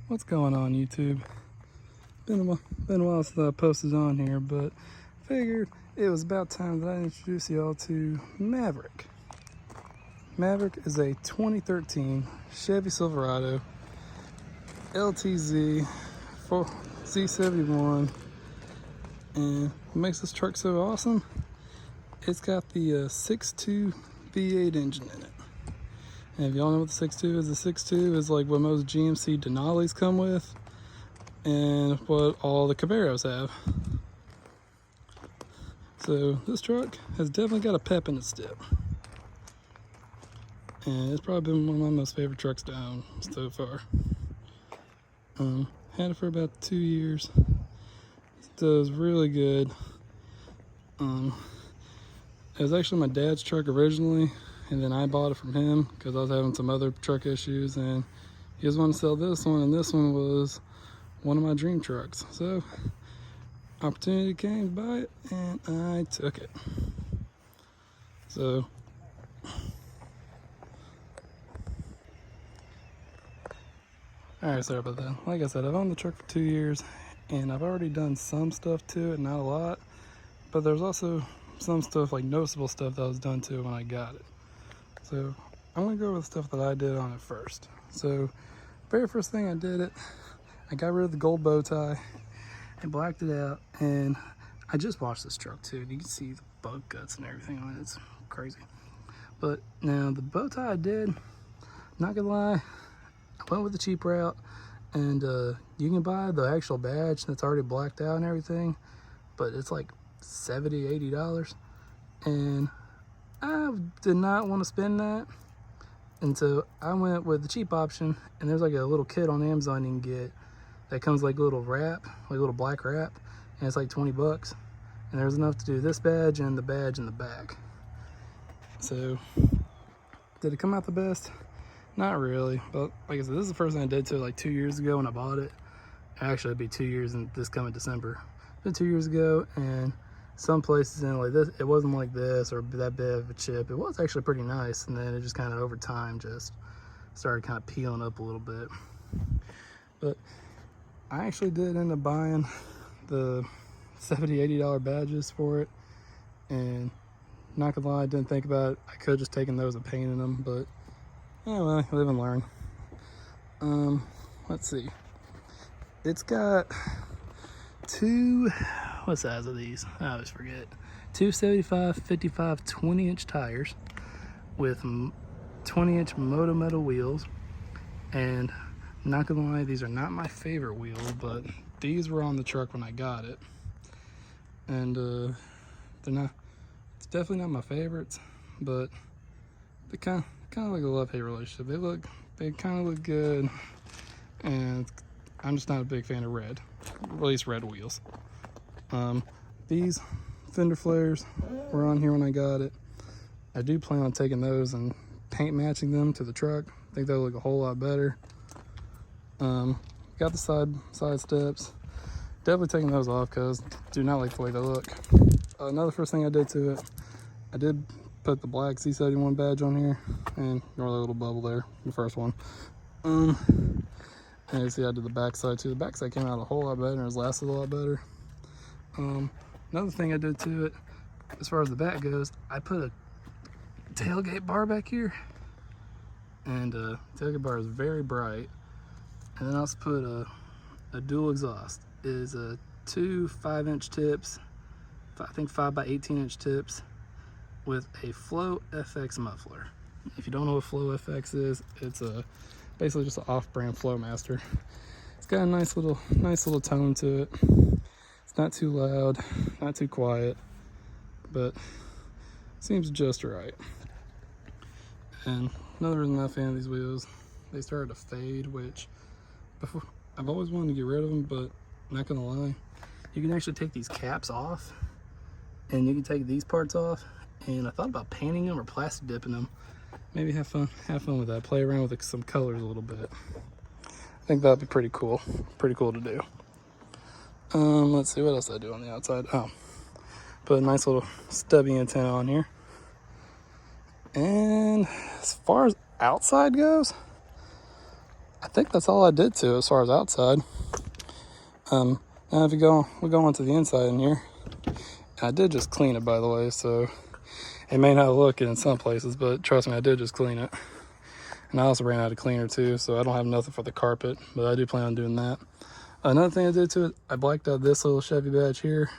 What's going on, YouTube? Been a while since I posted on here, but figured it was about time that I introduce y'all to Maverick. Maverick is a 2013 Chevy Silverado LTZ Z71, and what makes this truck so awesome, it's got the 6.2 V8 engine in it. And if y'all know what the 6.2 is, the 6.2 is like what most GMC Denali's come with and what all the Camaros have. So this truck has definitely got a pep in its step. And it's probably been one of my most favorite trucks to own so far. Had it for about 2 years. Does really good. It was actually my dad's truck originally, and then I bought it from him because I was having some other truck issues, and he was wanting to sell this one, and this one was one of my dream trucks. So opportunity came to buy it, and I took it. So alright, sorry about that. Like I said, I've owned the truck for 2 years, and I've already done some stuff to it, not a lot, but there's also some stuff, like noticeable stuff, that was done to it when I got it. So I'm gonna go over the stuff that I did on it first. So very first thing I did it, I got rid of the gold bow tie and blacked it out, and I just washed this truck too. You can see the bug guts and everything on it. It's crazy. But now the bow tie I did, not gonna lie, I went with the cheap route, and you can buy the actual badge that's already blacked out and everything, but it's like $70–$80, and I did not want to spend that, and so I went with the cheap option. And there's like a little kit on Amazon you can get that comes like a little wrap, like a little black wrap, and it's like 20 bucks, and there's enough to do this badge and the badge in the back. So did it come out the best? Not really, but like I said, this is the first thing I did to it like 2 years ago when I bought it. Actually, it'd be 2 years in this coming December. Been 2 years ago, and some places in like this, it wasn't like this or that big of a chip. It was actually pretty nice, and then it just kind of over time just started kind of peeling up a little bit. But I actually did end up buying the $70–$80 badges for it, and not gonna lie, I didn't think about it. I could have just taken those and painted them, but anyway, live and learn. Let's see. It's got two, what size are these? I always forget. 275, 55, 20-inch tires with 20-inch Moto Metal wheels. And not gonna lie, these are not my favorite wheels, but these were on the truck when I got it. And they're not, it's definitely not my favorites, but they kind of like a love-hate relationship. They kind of look good, and I'm just not a big fan of red, at least red wheels. These fender flares were on here when I got it. I do plan on taking those and paint matching them to the truck. I think they'll look a whole lot better. Got the side steps. Definitely taking those off because I do not like the way they look. Another first thing I did to it, I did put the black Z71 badge on here, and ignore that little bubble there, the first one. And you see I did the backside too. The backside came out a whole lot better, and it's lasted a lot better. Another thing I did to it, as far as the back goes, I put a tailgate bar back here, and tailgate bar is very bright. And then I also put a dual exhaust. It is two 5-inch tips, I think 5x18-inch tips, with a Flow FX muffler. If you don't know what Flow FX is, it's basically just an off-brand Flowmaster. It's got a nice little tone to it. It's not too loud, not too quiet, but seems just right. And another reason I'm not a fan of these wheels, they started to fade, which before I've always wanted to get rid of them, but I'm not gonna lie, you can actually take these caps off, and you can take these parts off. And I thought about painting them or plastic dipping them. Maybe have fun with that. Play around with some colors a little bit. I think that'd be pretty cool to do. Let's see what else I do on the outside. Oh, put a nice little stubby antenna on here. And as far as outside goes, I think that's all I did to it as far as outside. Now if we go on to the inside in here, I did just clean it, by the way, so it may not look it in some places, but trust me, I did just clean it. And I also ran out of cleaner too, so I don't have nothing for the carpet, but I do plan on doing that. Another thing I did to it, I blacked out this little Chevy badge here.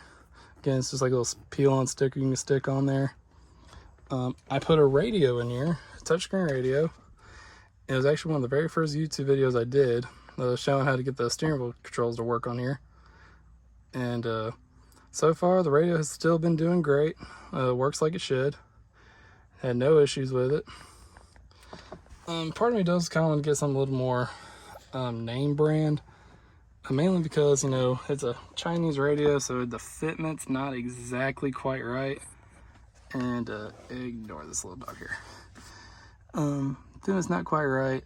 Again, it's just like a little peel-on sticker you can stick on there. I put a radio in here, a touchscreen radio. It was actually one of the very first YouTube videos I did, showing how to get the steering wheel controls to work on here. And so far, the radio has still been doing great. Works like it should. Had no issues with it. Part of me does kind of want to get something a little more name brand. Mainly because, you know, it's a Chinese radio, so the fitment's not exactly quite right. And ignore this little dog here. Fitment's not quite right.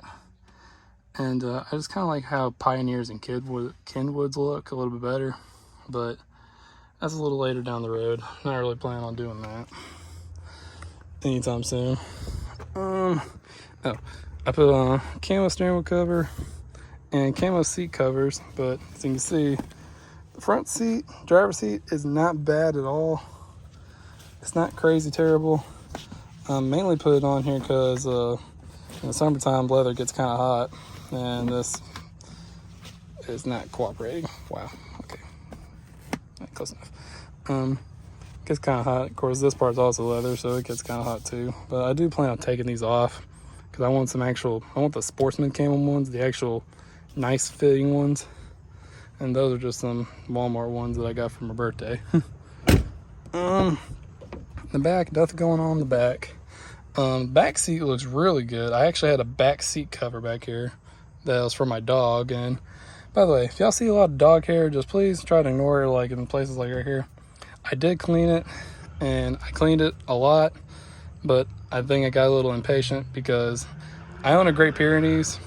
And I just kind of like how Pioneers and Kenwoods look a little bit better. But that's a little later down the road. Not really planning on doing that anytime soon. Oh, I put on camo steering wheel cover and camo seat covers, but as you can see, the front seat, driver's seat, is not bad at all. It's not crazy terrible. Mainly put it on here because in the summertime leather gets kind of hot, and this is not cooperating. Wow, okay, not close enough. Gets kind of hot. Of course, this part's also leather, so it gets kind of hot too. But I do plan on taking these off because I want the sportsman camo ones, the actual nice fitting ones, and those are just some Walmart ones that I got for my birthday. The back, nothing going on in the back. Back seat looks really good. I actually had a back seat cover back here that was for my dog. And by the way, if y'all see a lot of dog hair, just please try to ignore it, like in places like right here. I did clean it, and I cleaned it a lot, but I think I got a little impatient because I own a Great Pyrenees.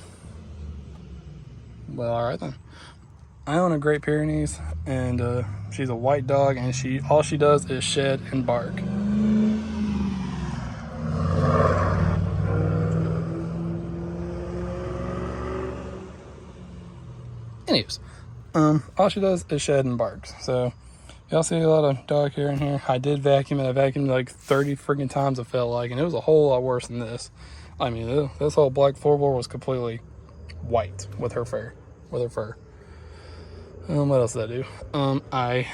Well, all right then. I own a Great Pyrenees, and she's a white dog, and all she does is shed and bark. Anyways, all she does is shed and barks. So y'all see a lot of dog hair in here. I did vacuum it. I vacuumed like 30 freaking times, it felt like, and it was a whole lot worse than this. I mean, this whole black floorboard was completely white with her fur. What else did I do? I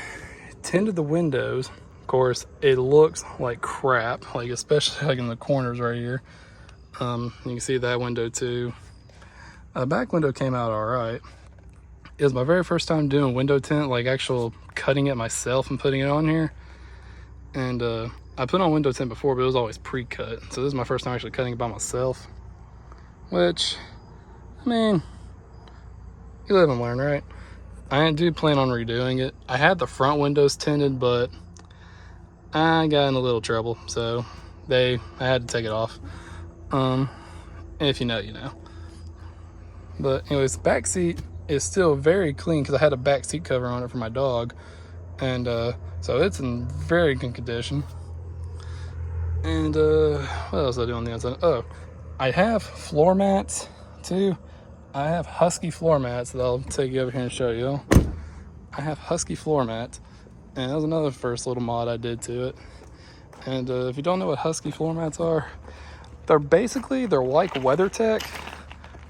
tinted the windows. Of course, it looks like crap, like especially like in the corners right here. You can see that window too. Back window came out all right. It was my very first time doing window tint, like actual cutting it myself and putting it on here. And I put on window tint before, but it was always pre-cut. So this is my first time actually cutting it by myself. Which, I mean, you live and learn, right? I do plan on redoing it. I had the front windows tinted, but I got in a little trouble, so I had to take it off. If you know, you know. But anyways, the back seat is still very clean because I had a back seat cover on it for my dog, and so it's in very good condition. And what else did I do on the outside? Oh, I have floor mats too. I have Husky floor mats that I'll take you over here and show you. I have Husky floor mats, and that was another first little mod I did to it. And if you don't know what Husky floor mats are, they're like WeatherTech,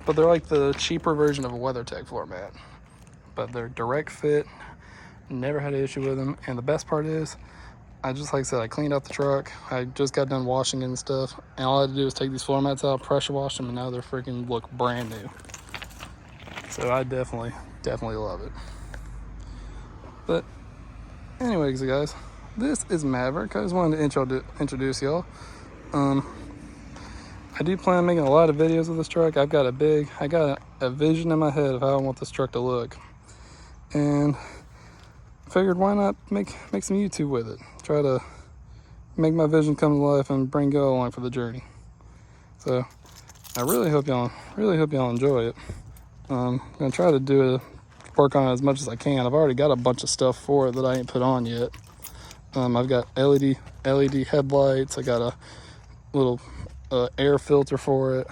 but they're like the cheaper version of a WeatherTech floor mat. But they're direct fit, never had an issue with them. And the best part is, like I said, I cleaned out the truck. I just got done washing it and stuff, and all I had to do was take these floor mats out, pressure wash them, and now they're freaking look brand new. So I definitely love it. But anyways, guys, this is Maverick. I just wanted to introduce y'all. I do plan on making a lot of videos with this truck. I got a vision in my head of how I want this truck to look, and figured why not make some YouTube with it. Try to make my vision come to life and bring y'all along for the journey. So I really hope y'all enjoy it. I'm gonna try to work on it as much as I can. I've already got a bunch of stuff for it that I ain't put on yet. I've got LED headlights. I got a little air filter for it.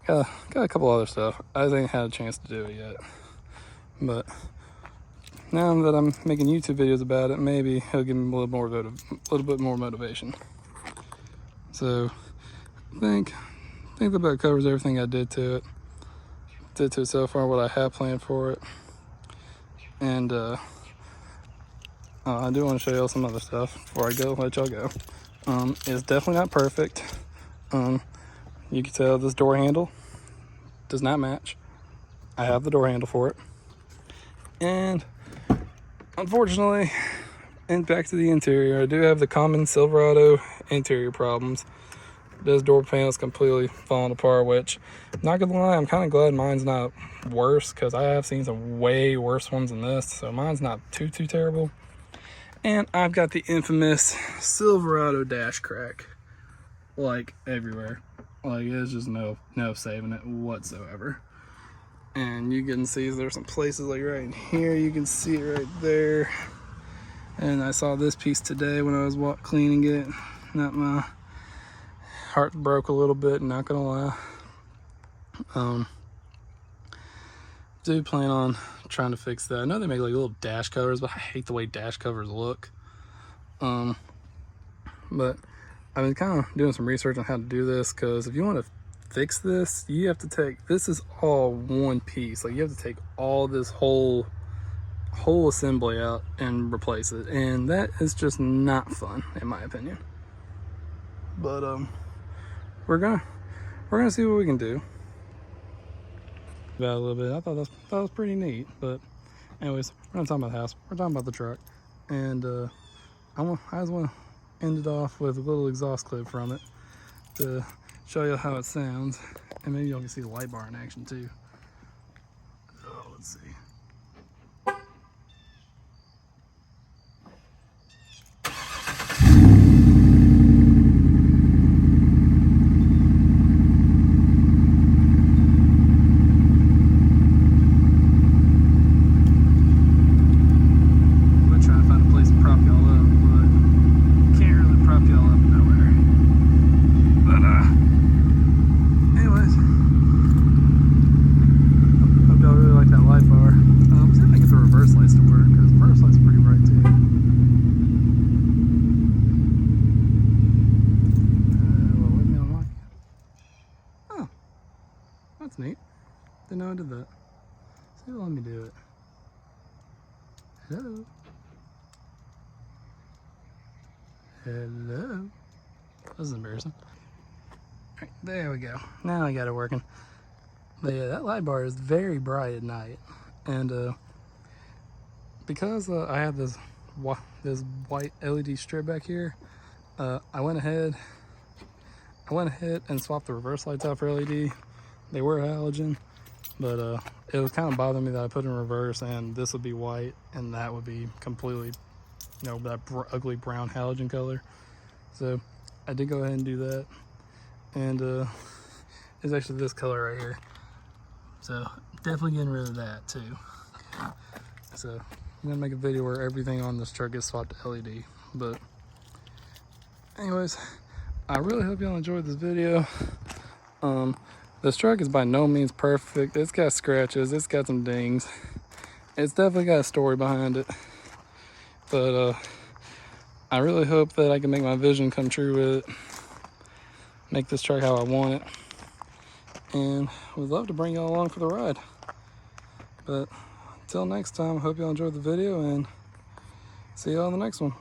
got a couple other stuff. I ain't had a chance to do it yet, but now that I'm making YouTube videos about it, maybe it'll give me a little bit more motivation. So I think that about covers everything I did to it so far, what I have planned for it. And I do want to show y'all some other stuff before I go, let y'all go. It's definitely not perfect. You can tell this door handle does not match. I have the door handle for it. And unfortunately, and back to the interior, I do have the common Silverado interior problems. This door panel is completely falling apart, which, not gonna lie, I'm kind of glad mine's not worse, because I have seen some way worse ones than this, so mine's not too terrible. And I've got the infamous Silverado dash crack, like, everywhere. Like, there's just no saving it whatsoever. And you can see there's some places like right in here, you can see it right there. And I saw this piece today when I was cleaning it. Not my heart broke a little bit, not gonna lie. Do plan on trying to fix that. I know they make like little dash covers, but I hate the way dash covers look. But I've been kind of doing some research on how to do this, because if you want to fix this, you have to take, this is all one piece. Like, you have to take all this whole assembly out and replace it, and that is just not fun, in my opinion. But we're gonna see what we can do about a little bit. I thought that was pretty neat. But anyways, we're not talking about the house, we're talking about the truck. And I just want to end it off with a little exhaust clip from it to show you how it sounds, and maybe y'all can see the light bar in action too. Oh, let's see. That's neat. Didn't know I did that. So let me do it. Hello. Hello. This is embarrassing. Alright, there we go. Now I got it working. But yeah, that light bar is very bright at night. And because I have this white LED strip back here, I went ahead and swapped the reverse lights out for LED. They were halogen, but it was kind of bothering me that I put in reverse and this would be white and that would be completely, you know, that ugly brown halogen color. So I did go ahead and do that, and it's actually this color right here. So definitely getting rid of that too. So I'm gonna make a video where everything on this truck gets swapped to LED. But anyways, I really hope y'all enjoyed this video. This truck is by no means perfect. It's got scratches, it's got some dings. It's definitely got a story behind it. But I really hope that I can make my vision come true with it. Make this truck how I want it. And would love to bring y'all along for the ride. But until next time, I hope y'all enjoyed the video and see y'all in the next one.